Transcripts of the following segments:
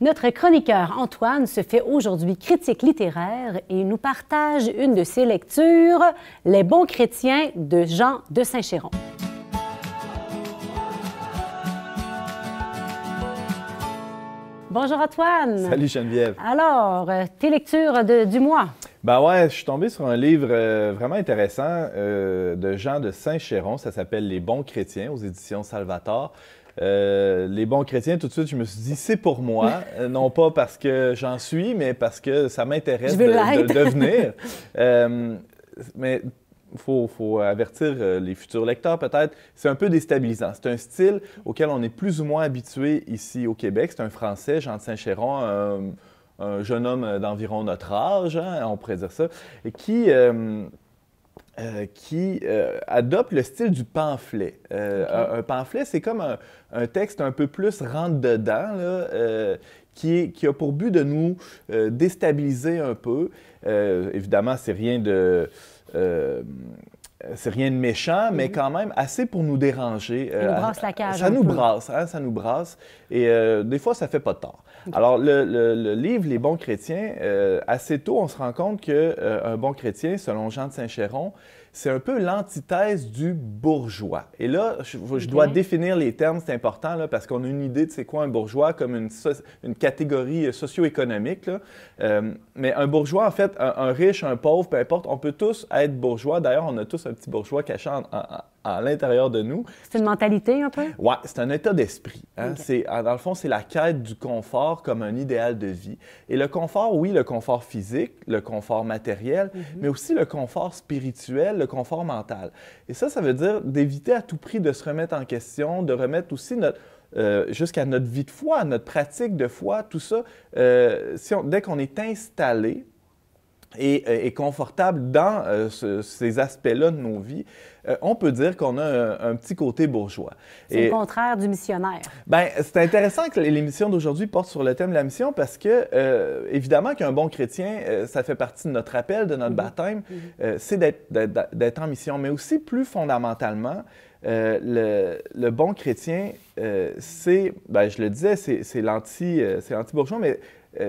Notre chroniqueur Antoine se fait aujourd'hui critique littéraire et nous partage une de ses lectures, Les bons chrétiens de Jean de Saint-Chéron. Bonjour Antoine. Salut Geneviève. Alors, tes lectures du mois? Ben ouais, je suis tombé sur un livre vraiment intéressant de Jean de Saint-Chéron. Ça s'appelle Les bons chrétiens aux éditions Salvator. Les bons chrétiens, tout de suite, je me suis dit, c'est pour moi. Non pas parce que j'en suis, mais parce que ça m'intéresse de devenir. Mais il faut avertir les futurs lecteurs peut-être, c'est un peu déstabilisant. C'est un style auquel on est plus ou moins habitué ici au Québec. C'est un Français, Jean de Saint-Chéron, un jeune homme d'environ notre âge, hein, on pourrait dire ça, et qui adopte le style du pamphlet. Un pamphlet, c'est comme un texte un peu plus rentre-dedans, là, qui a pour but de nous déstabiliser un peu. Évidemment, c'est rien de méchant, mais quand même assez pour nous déranger. Ça nous brasse la cage. Ça nous brasse, hein, ça nous brasse. Et des fois, ça fait pas de tort. Okay. Alors, le livre Les bons chrétiens, assez tôt, on se rend compte qu'un bon chrétien, selon Jean de Saint-Chéron, c'est un peu l'antithèse du bourgeois. Et là, je dois définir les termes, c'est important, là, parce qu'on a une idée de c'est quoi un bourgeois comme une catégorie socio-économique. Mais un bourgeois, en fait, un riche, un pauvre, peu importe, on peut tous être bourgeois. D'ailleurs, on a tous un petit bourgeois caché à l'intérieur de nous. C'est une mentalité un peu? Oui, c'est un état d'esprit. Hein? Okay. Dans le fond, c'est la quête du confort comme un idéal de vie. Et le confort, oui, le confort physique, le confort matériel, mais aussi le confort spirituel, le confort mental. Et ça veut dire d'éviter à tout prix de se remettre en question, de remettre aussi jusqu'à notre vie de foi, notre pratique de foi, tout ça. Dès qu'on est installé et confortable dans ces aspects-là de nos vies, on peut dire qu'on a un petit côté bourgeois. C'est le contraire du missionnaire. Bien, c'est intéressant que l'émission d'aujourd'hui porte sur le thème de la mission parce que, évidemment, qu'un bon chrétien, ça fait partie de notre appel, de notre baptême, c'est d'être en mission. Mais aussi, plus fondamentalement, le bon chrétien, c'est, bien, je le disais, c'est l'anti-bourgeois, mais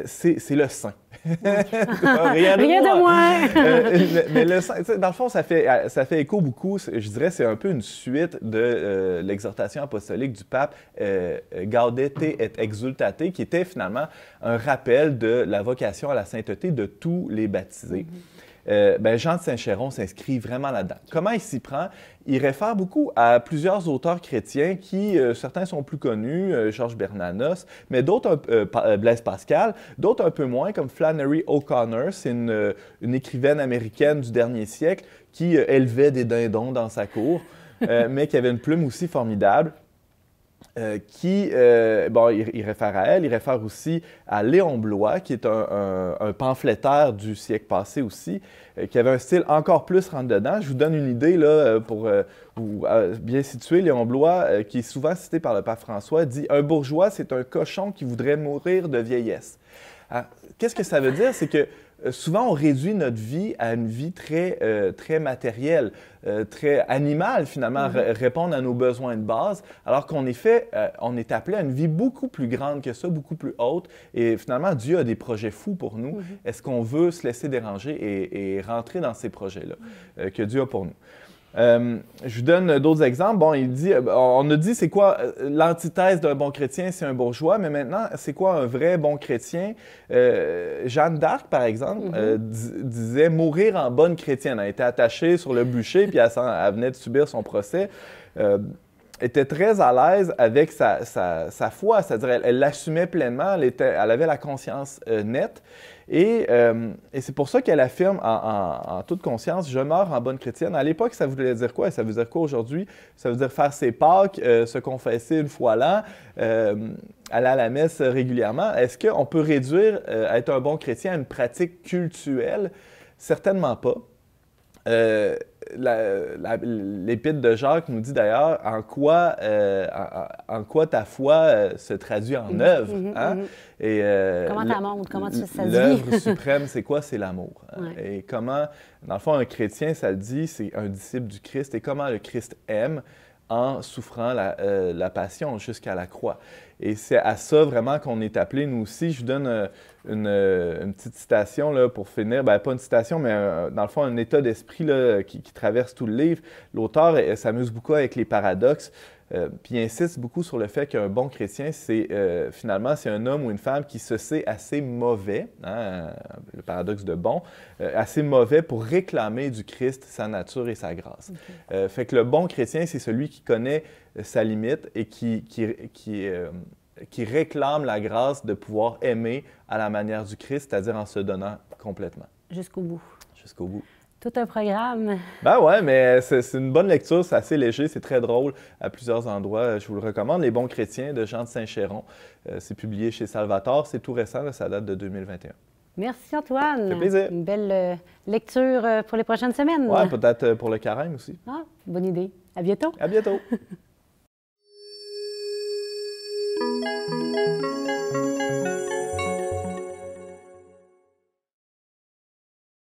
c'est le saint. Rien de moins. Mais le saint, dans le fond, ça fait écho beaucoup, je dirais, c'est un peu une suite de l'exhortation apostolique du pape Gaudete et Exsultate, qui était finalement un rappel de la vocation à la sainteté de tous les baptisés. Jean de Saint-Chéron s'inscrit vraiment là-dedans. Comment il s'y prend? Il réfère beaucoup à plusieurs auteurs chrétiens qui, certains sont plus connus, Georges Bernanos, mais d'autres, Blaise Pascal, d'autres un peu moins, comme Flannery O'Connor, c'est une écrivaine américaine du dernier siècle qui élevait des dindons dans sa cour, mais qui avait une plume aussi formidable. Il réfère à elle, il réfère aussi à Léon Bloy, qui est un pamphlétaire du siècle passé aussi, qui avait un style encore plus rentre-dedans. Je vous donne une idée là, pour bien situer. Léon Bloy, qui est souvent cité par le pape François, dit « Un bourgeois, c'est un cochon qui voudrait mourir de vieillesse. » Qu'est-ce que ça veut dire? C'est que souvent, on réduit notre vie à une vie très matérielle, très animale, finalement, répondre à nos besoins de base, alors qu'on on est appelé à une vie beaucoup plus grande que ça, beaucoup plus haute. Et finalement, Dieu a des projets fous pour nous. Est-ce qu'on veut se laisser déranger et rentrer dans ces projets-là que Dieu a pour nous? Je vous donne d'autres exemples. Bon, on a dit c'est quoi l'antithèse d'un bon chrétien, c'est un bourgeois, mais maintenant, c'est quoi un vrai bon chrétien? Jeanne d'Arc, par exemple, disait mourir en bonne chrétienne. Elle était attachée sur le bûcher, puis elle venait de subir son procès. Était très à l'aise avec sa foi, c'est-à-dire elle l'assumait pleinement, elle avait la conscience nette. Et c'est pour ça qu'elle affirme en toute conscience, je meurs en bonne chrétienne. À l'époque, ça voulait dire quoi? Et ça veut dire quoi aujourd'hui? Ça veut dire faire ses Pâques, se confesser une fois l'an, aller à la messe régulièrement. Est-ce qu'on peut réduire être un bon chrétien à une pratique cultuelle? Certainement pas. L'Épître de Jacques nous dit d'ailleurs en quoi ta foi se traduit en œuvre. Et, comment tu la montres? Comment ça se dit? L'œuvre suprême, c'est quoi? C'est l'amour. Ouais. Et comment, dans le fond, un chrétien, ça le dit, c'est un disciple du Christ. Et comment le Christ aime en souffrant la passion jusqu'à la croix. Et c'est à ça vraiment qu'on est appelé, nous aussi. Je vous donne une petite citation là, pour finir. Bien, pas une citation, mais dans le fond, un état d'esprit là, qui traverse tout le livre. L'auteur s'amuse beaucoup avec les paradoxes. Puis il insiste beaucoup sur le fait qu'un bon chrétien, c'est finalement, c'est un homme ou une femme qui se sait assez mauvais, hein, le paradoxe de bon, assez mauvais pour réclamer du Christ sa nature et sa grâce. Okay. Fait que le bon chrétien, c'est celui qui connaît sa limite et qui réclame la grâce de pouvoir aimer à la manière du Christ, c'est-à-dire en se donnant complètement. Jusqu'au bout. Jusqu'au bout. Tout un programme. Ben ouais, mais c'est une bonne lecture, c'est assez léger, c'est très drôle à plusieurs endroits. Je vous le recommande. Les bons chrétiens de Jean de Saint-Chéron. C'est publié chez Salvator, c'est tout récent, là, ça date de 2021. Merci Antoine. Ça fait plaisir. Une belle lecture pour les prochaines semaines. Ouais, peut-être pour le carême aussi. Ah, bonne idée. À bientôt. À bientôt.